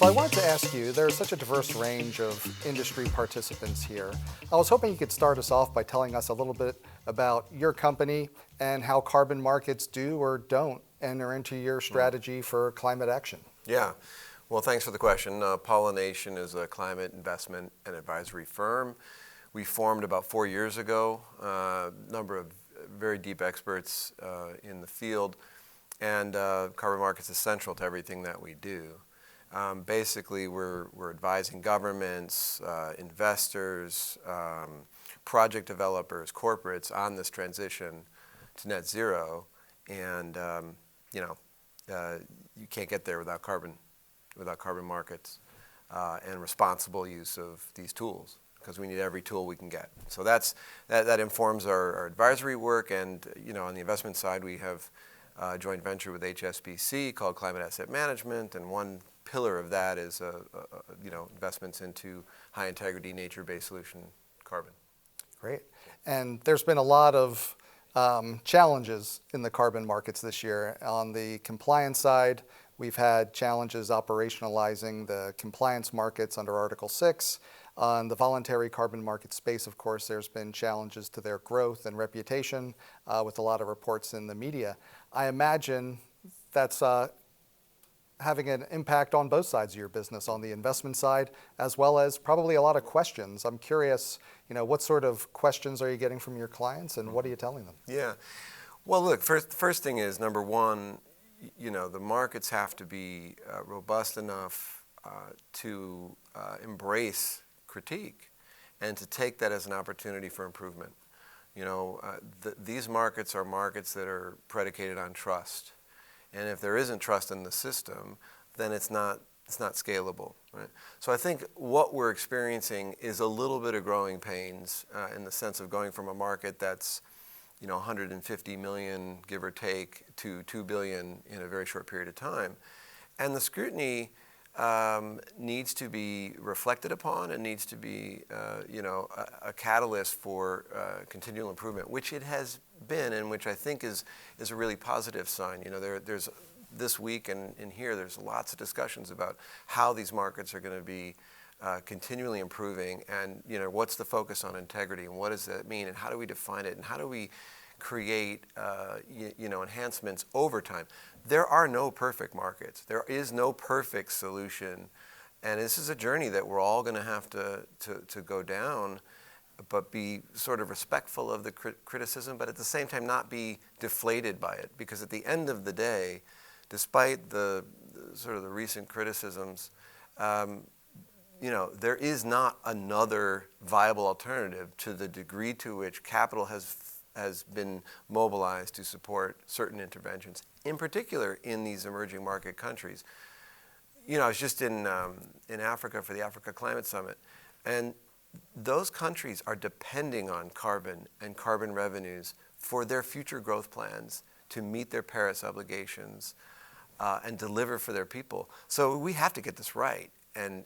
So I wanted to ask you, there's such a diverse range of industry participants here. I was hoping you could start us off by telling us a little bit about your company and how carbon markets do or don't enter into your strategy for climate action. Yeah. Well, thanks for the question. Pollination is a climate investment and advisory firm. We formed about 4 years ago, a number of very deep experts in the field, and carbon markets is central to everything that we do. Basically, we're advising governments, investors, project developers, corporates on this transition to net zero, and you can't get there without carbon markets and responsible use of these tools, because we need every tool we can get. So that informs our advisory work, and on the investment side, we have a joint venture with HSBC called Climate Asset Management, and one pillar of that is investments into high integrity nature-based solution carbon. Great. And there's been a lot of challenges in the carbon markets this year. On the compliance side, we've had challenges operationalizing the compliance markets under Article 6. On the voluntary carbon market space, of course, there's been challenges to their growth and reputation with a lot of reports in the media. I imagine that's having an impact on both sides of your business, on the investment side, as well as probably a lot of questions. I'm curious, what sort of questions are you getting from your clients, and what are you telling them? Yeah. Well, look, first thing is, number one, the markets have to be robust enough to embrace critique and to take that as an opportunity for improvement. These markets are markets that are predicated on trust. And if there isn't trust in the system, then it's not scalable, right? So I think what we're experiencing is a little bit of growing pains in the sense of going from a market that's 150 million, give or take, to 2 billion in a very short period of time. And the scrutiny needs to be reflected upon and needs to be a catalyst for continual improvement, which it has been, and which I think is a really positive sign. There's this week and in here there's lots of discussions about how these markets are going to be continually improving, and what's the focus on integrity, and what does that mean, and how do we define it, and how do we create enhancements over time. There are no perfect markets. There is no perfect solution, and this is a journey that we're all going to have to go down, but be sort of respectful of the criticism, but at the same time not be deflated by it, because at the end of the day, despite the sort of the recent criticisms, there is not another viable alternative to the degree to which capital has been mobilized to support certain interventions, in particular in these emerging market countries. I was just in Africa for the Africa Climate Summit, and those countries are depending on carbon and carbon revenues for their future growth plans to meet their Paris obligations and deliver for their people. So we have to get this right, and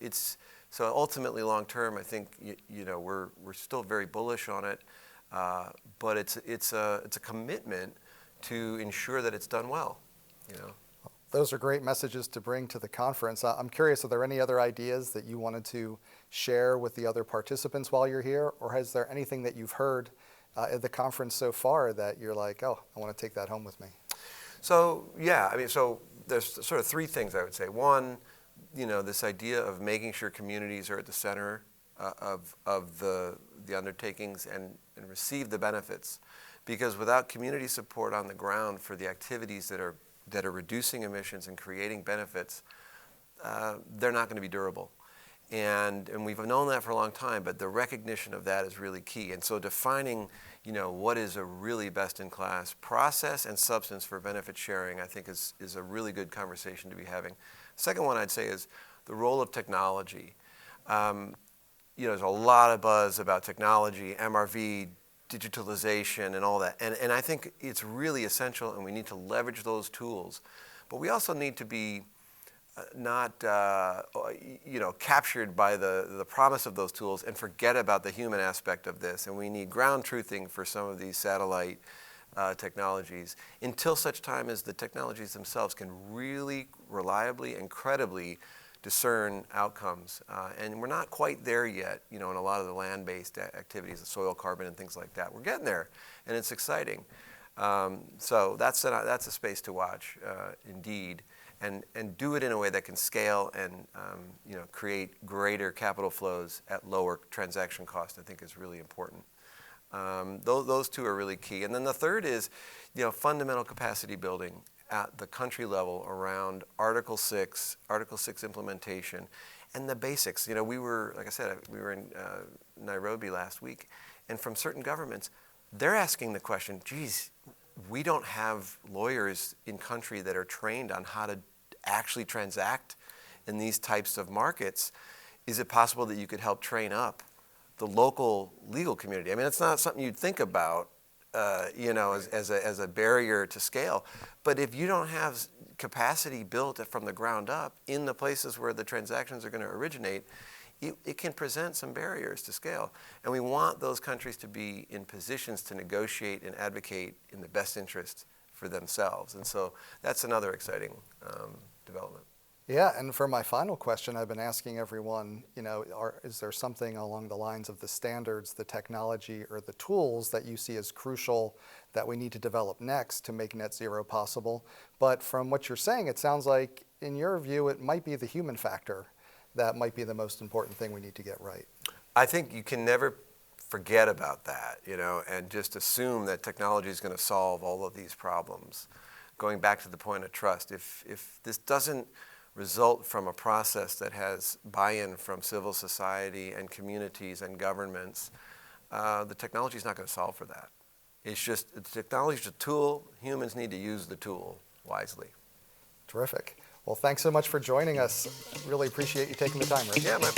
it's so ultimately long term. I think we're still very bullish on it, but it's a commitment to ensure that it's done well. Those are great messages to bring to the conference. I'm curious, are there any other ideas that you wanted to share with the other participants while you're here, or is there anything that you've heard at the conference so far that you're like, oh, I want to take that home with me? So yeah, so there's sort of three things I would say. One, this idea of making sure communities are at the center of the undertakings and receive the benefits, because without community support on the ground for the activities that are reducing emissions and creating benefits, they're not going to be durable. And we've known that for a long time, but the recognition of that is really key. And so defining, what is a really best-in-class process and substance for benefit sharing, I think is a really good conversation to be having. Second one I'd say is the role of technology. There's a lot of buzz about technology, MRV, digitalization, and all that. And I think it's really essential, and we need to leverage those tools. But we also need to be captured by the promise of those tools and forget about the human aspect of this. And we need ground truthing for some of these satellite technologies until such time as the technologies themselves can really reliably and credibly discern outcomes. And we're not quite there yet, in a lot of the land-based activities, the soil carbon and things like that. We're getting there, and it's exciting. So that's a space to watch, indeed, and do it in a way that can scale and create greater capital flows at lower transaction cost. I think is really important. Those two are really key. And then the third is, fundamental capacity building at the country level around Article 6 implementation, and the basics. We were, like I said, we were in Nairobi last week, and from certain governments, they're asking the question, geez, we don't have lawyers in country that are trained on how to actually transact in these types of markets. Is it possible that you could help train up the local legal community? I mean, it's not something you'd think about, as a barrier to scale. But if you don't have capacity built from the ground up in the places where the transactions are going to originate, it can present some barriers to scale. And we want those countries to be in positions to negotiate and advocate in the best interest for themselves. And so that's another exciting development. Yeah, and for my final question, I've been asking everyone, is there something along the lines of the standards, the technology, or the tools that you see as crucial that we need to develop next to make net zero possible? But from what you're saying, it sounds like, in your view, it might be the human factor that might be the most important thing we need to get right. I think you can never forget about that, and just assume that technology is going to solve all of these problems. Going back to the point of trust, if this doesn't result from a process that has buy-in from civil society and communities and governments, the technology is not going to solve for that. It's just, the technology is a tool. Humans need to use the tool wisely. Terrific. Well, thanks so much for joining us. Really appreciate you taking the time, Rick. Yeah, my